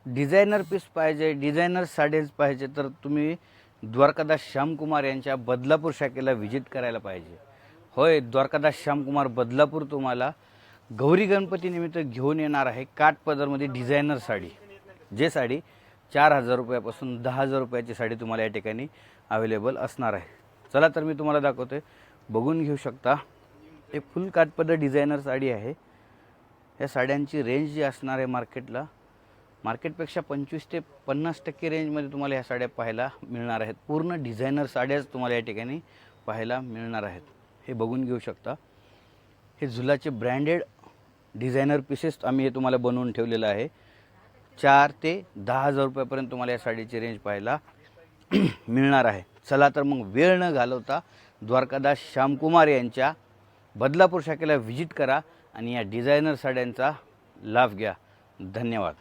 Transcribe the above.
Designer piece पाहिजे, designer sarees पाहिजे तर तुम्ही द्वारकादास श्यामकुमार यांच्या बदलापूर शाखेला व्हिजिट करायला पाहिजे. होय, द्वारकादास श्यामकुमार बदलापूर तुम्हाला गौरी गणपतीनिमित्त घेऊन येणार आहे काठपदरमध्ये डिझायनर साडी. जे साडी 4,000 रुपयापासून 10,000 रुपयाची साडी तुम्हाला या ठिकाणी अवेलेबल असणार आहे. चला तर मी तुम्हाला दाखवते, बघून घेऊ शकता. हे फुल काठपदर डिझायनर साडी आहे. या साड्यांची रेंज जी असणार आहे मार्केटपेक्षा 25 ते 50% रेंजमध्ये तुम्हाला ह्या साड्या पाहायला मिळणार आहेत. पूर्ण डिझायनर साड्याच तुम्हाला या ठिकाणी पाहायला मिळणार आहेत. हे बघून घेऊ शकता. हे झुलाचे ब्रँडेड डिझायनर पीसेस आम्ही हे तुम्हाला बनवून ठेवलेलं आहे. 4 ते 10,000 रुपयापर्यंत तुम्हाला या साडीची रेंज पाहायला मिळणार आहे. चला तर मग वेळ न घालवता द्वारकादास श्यामकुमार यांच्या बदलापूर शाखेला व्हिजिट करा आणि या डिझायनर साड्यांचा लाभ घ्या. धन्यवाद.